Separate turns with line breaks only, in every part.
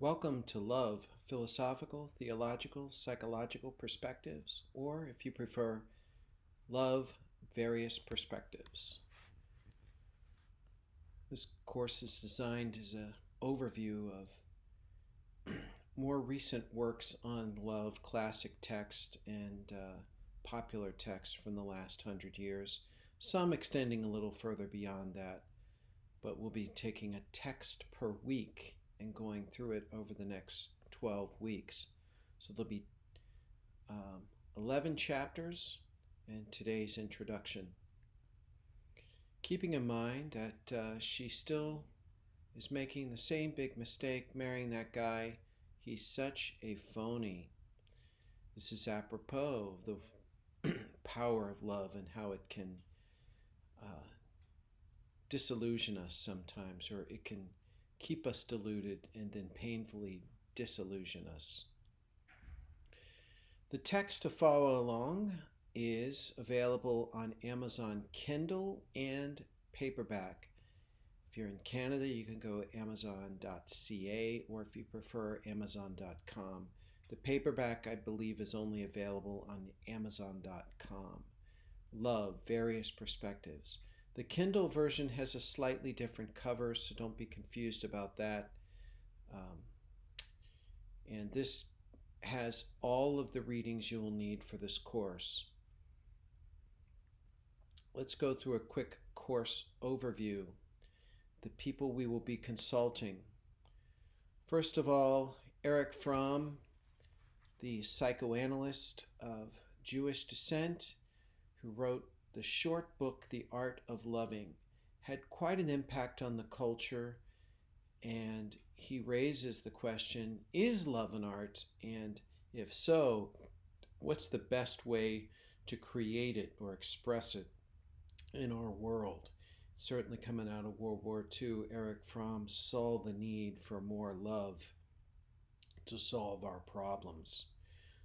Welcome to Love, Philosophical, Theological, Psychological Perspectives, or if you prefer, Love, Various Perspectives. This course is designed as an overview of more recent works on love, classic text, and popular text from the last 100 years, some extending a little further beyond that, but we'll be taking a text per week and going through it over the next 12 weeks. So there'll be 11 chapters and today's introduction. Keeping in mind that she still is making the same big mistake, marrying that guy. He's such a phony. This is apropos of the power of love and how it can disillusion us sometimes, or it can keep us deluded and then painfully disillusion us. The text to follow along is available on Amazon Kindle and paperback. If you're in Canada, you can go amazon.ca, or if you prefer, amazon.com. The paperback, I believe, is only available on amazon.com. Love, Various Perspectives. The Kindle version has a slightly different cover, so don't be confused about that. And this has all of the readings you will need for this course. Let's go through a quick course overview. The people we will be consulting. First of all, Erich Fromm, the psychoanalyst of Jewish descent, who wrote the short book, The Art of Loving, had quite an impact on the culture, and he raises the question, is love an art? And if so, what's the best way to create it or express it in our world? Certainly coming out of World War II, Erich Fromm saw the need for more love to solve our problems.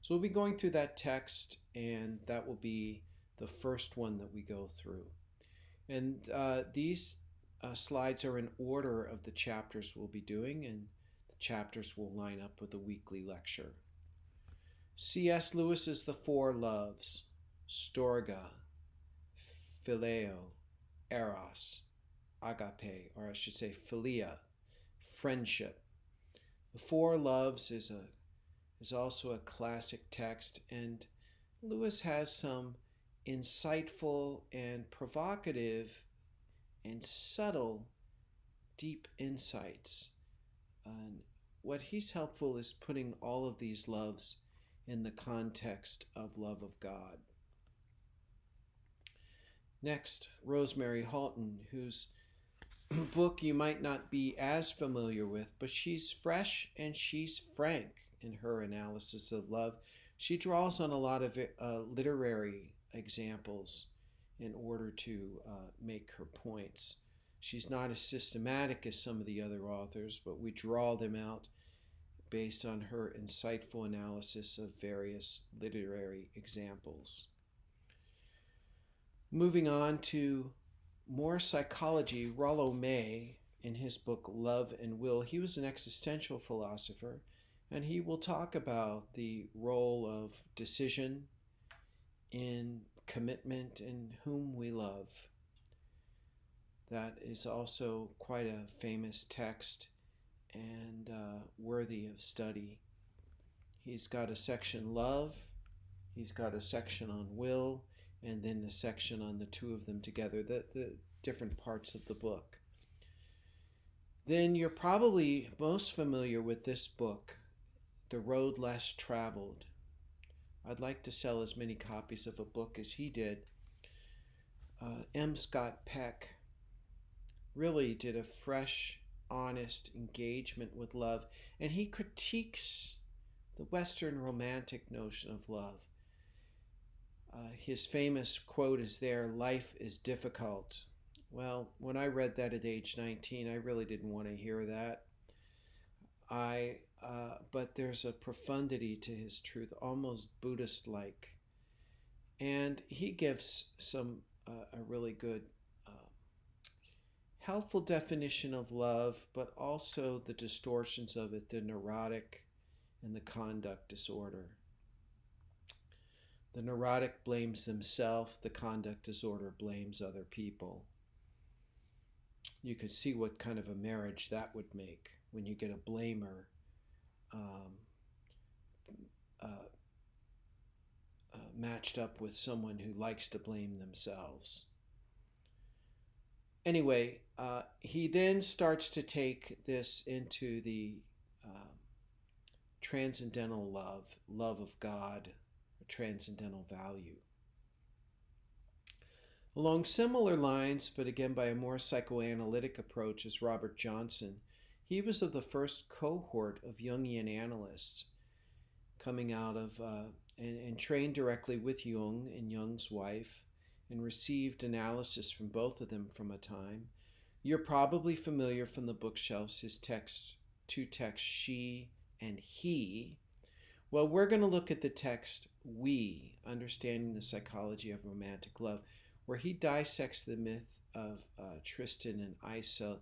So we'll be going through that text, and that will be the first one that we go through. And these slides are in order of the chapters we'll be doing, and the chapters will line up with the weekly lecture. C.S. Lewis's The Four Loves: Storge, Phileo, Eros, Agape, or I should say Philia, friendship. The Four Loves is also a classic text, and Lewis has some insightful and provocative and subtle, deep insights. And what he's helpful is putting all of these loves in the context of love of God. Next, Rosemary Halton, whose book you might not be as familiar with, but she's fresh and she's frank in her analysis of love. She draws on a lot of literary examples in order to make her points. She's not as systematic as some of the other authors, but we draw them out based on her insightful analysis of various literary examples. Moving on to more psychology, Rollo May, in his book Love and Will, he was an existential philosopher, and he will talk about the role of decision in commitment in whom we love. That is also quite a famous text and worthy of study. He's got a section love, he's got a section on will, and then a section on the two of them together, the different parts of the book. Then you're probably most familiar with this book, The Road Less Traveled. I'd like to sell as many copies of a book as he did. M. Scott Peck really did a fresh, honest engagement with love, and he critiques the Western romantic notion of love. His famous quote is there, "Life is difficult." Well, when I read that at age 19, I really didn't want to hear that. But there's a profundity to his truth, almost Buddhist-like. And he gives some a really good helpful definition of love, but also the distortions of it, the neurotic and the conduct disorder. The neurotic blames themselves, the conduct disorder blames other people. You could see what kind of a marriage that would make when you get a blamer matched up with someone who likes to blame themselves. Anyway, he then starts to take this into the transcendental love of God, a transcendental value. Along similar lines, but again by a more psychoanalytic approach, is Robert Johnson. He was of the first cohort of Jungian analysts coming out of and trained directly with Jung and Jung's wife, and received analysis from both of them from a time. You're probably familiar from the bookshelves his two texts, she and he. Well, we're going to look at the text we, Understanding the Psychology of Romantic Love, where he dissects the myth of Tristan and Isa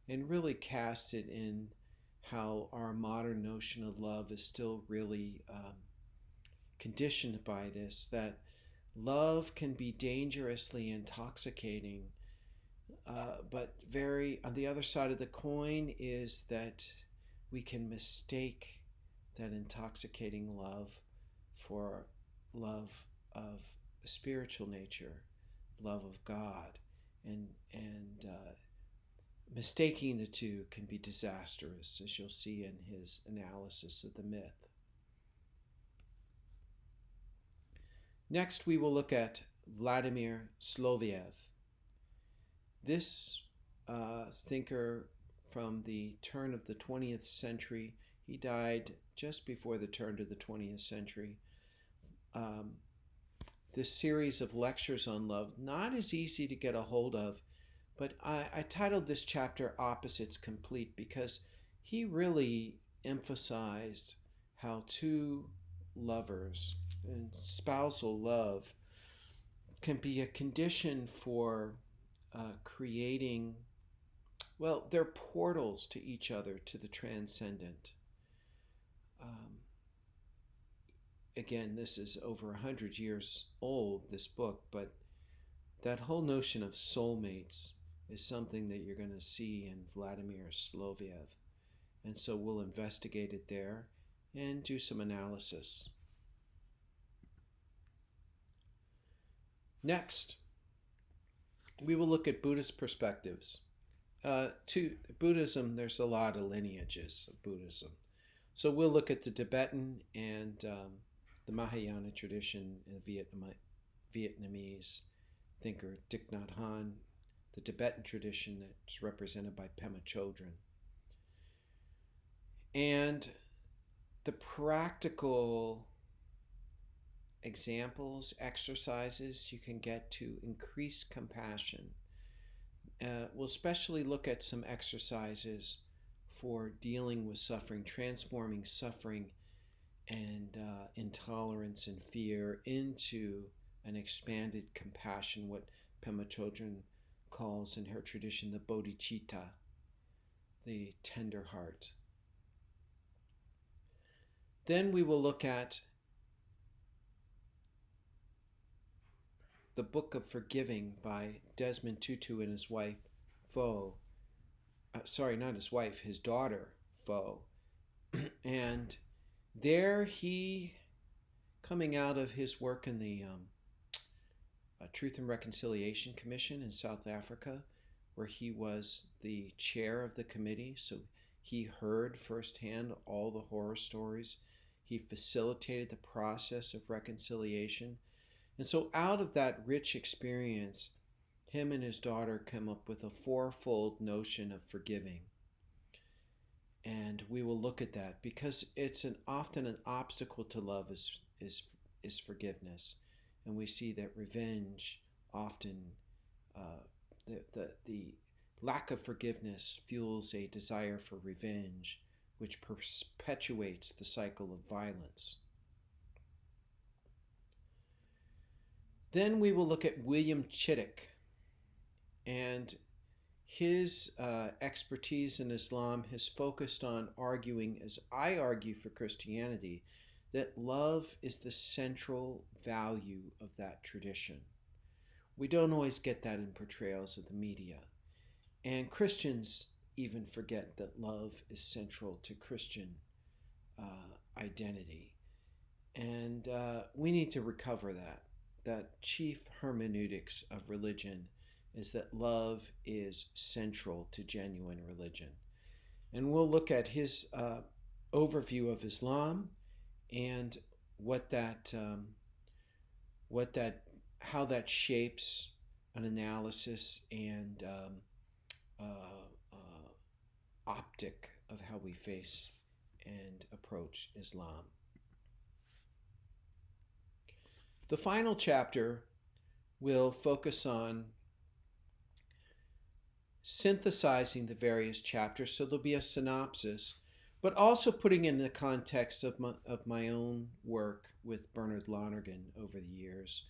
and really casts it in how our modern notion of love is still really conditioned by this, that love can be dangerously intoxicating, but very, on the other side of the coin is that we can mistake that intoxicating love for love of a spiritual nature, love of God, and mistaking the two can be disastrous, as you'll see in his analysis of the myth. Next, we will look at Vladimir Soloviev. This thinker from the turn of the 20th century, he died just before the turn of the 20th century. This series of lectures on love, not as easy to get a hold of, but I titled this chapter Opposites Complete because he really emphasized how two lovers and spousal love can be a condition for creating, well, they're portals to each other, to the transcendent. Again, this is over 100 years old, this book, but that whole notion of soulmates is something that you're going to see in Vladimir Soloviev. And so we'll investigate it there and do some analysis. Next, we will look at Buddhist perspectives. To Buddhism, there's a lot of lineages of Buddhism. So we'll look at the Tibetan and the Mahayana tradition, the Vietnamese thinker Thich Nhat Hanh, the Tibetan tradition that's represented by Pema Chodron. And the practical examples, exercises you can get to increase compassion. We'll especially look at some exercises for dealing with suffering, transforming suffering and intolerance and fear into an expanded compassion, what Pema Chodron calls in her tradition the bodhicitta, the tender heart. Then we will look at the Book of Forgiving by Desmond Tutu and his wife, Pho. Not his wife, his daughter, Pho. And there he, coming out of his work in the Truth and Reconciliation Commission in South Africa, where he was the chair of the committee, so he heard firsthand all the horror stories. He facilitated the process of reconciliation. And so out of that rich experience, him and his daughter come up with a fourfold notion of forgiving. And we will look at that because it's often an obstacle to love is forgiveness. And we see that revenge often, the lack of forgiveness fuels a desire for revenge, which perpetuates the cycle of violence. Then we will look at William Chittick, and his expertise in Islam has focused on arguing, as I argue for Christianity, that love is the central value of that tradition. We don't always get that in portrayals of the media. And Christians even forget that love is central to Christian identity. And we need to recover that. That chief hermeneutics of religion is that love is central to genuine religion. And we'll look at his overview of Islam and how that shapes an analysis and optic of how we face and approach Islam. The final chapter will focus on synthesizing the various chapters, so there'll be a synopsis, but also putting in the context of my own work with Bernard Lonergan over the years,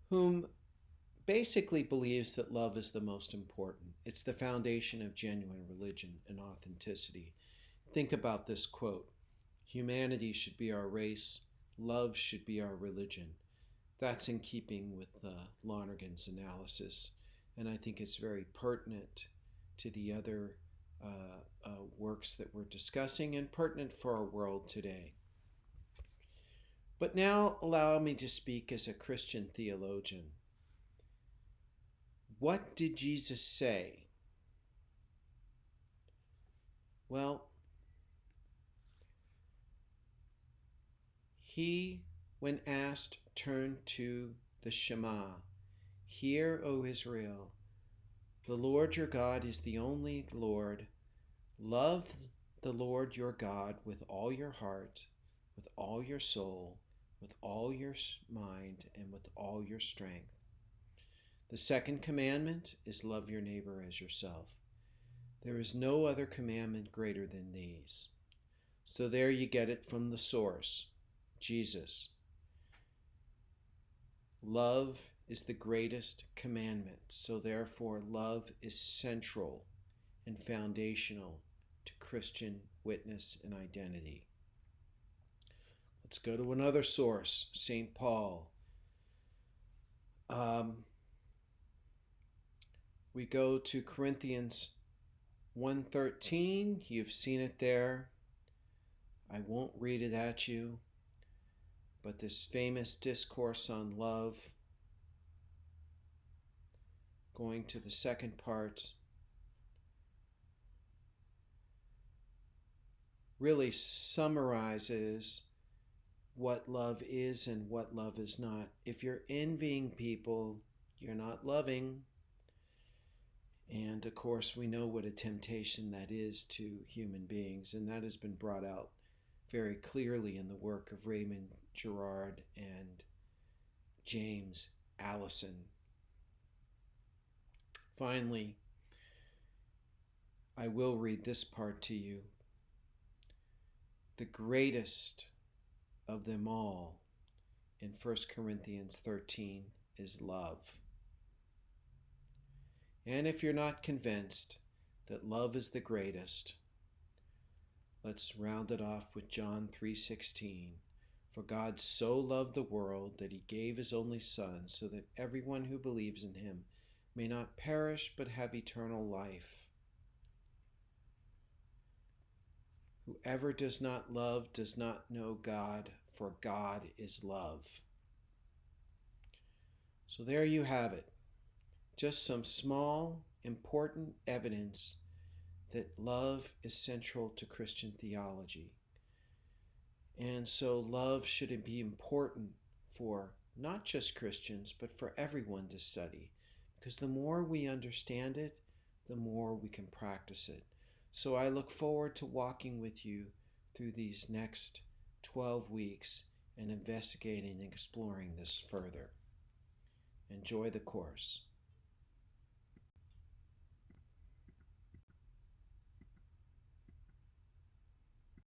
whom basically believes that love is the most important. It's the foundation of genuine religion and authenticity. Think about this quote: "Humanity should be our race, love should be our religion." That's in keeping with Lonergan's analysis, and I think it's very pertinent to the other works that we're discussing and pertinent for our world today. But now allow me to speak as a Christian theologian. What did Jesus say? Well, he, when asked, turned to the Shema. "Hear, O Israel, the Lord your God is the only Lord. Love the Lord your God with all your heart, with all your soul, with all your mind, and with all your strength. The second commandment is love your neighbor as yourself. There is no other commandment greater than these." So there you get it from the source, Jesus. Love is the greatest commandment, so therefore love is central and foundational to Christian witness and identity. Let's go to another source, St. Paul. We go to Corinthians 1:13. You've seen it there. I won't read it at you, but this famous discourse on love, going to the second part, really summarizes what love is and what love is not. If you're envying people, you're not loving. And of course, we know what a temptation that is to human beings, and that has been brought out very clearly in the work of Raymond Girard and James Allison. Finally, I will read this part to you. The greatest of them all in 1 Corinthians 13 is love. And if you're not convinced that love is the greatest, let's round it off with John 3:16. "For God so loved the world that he gave his only Son, so that everyone who believes in him may not perish but have eternal life. Whoever does not love does not know God, for God is love." So there you have it. Just some small, important evidence that love is central to Christian theology. And so love should be important for not just Christians, but for everyone to study. Because the more we understand it, the more we can practice it. So I look forward to walking with you through these next 12 weeks and investigating and exploring this further. Enjoy the course.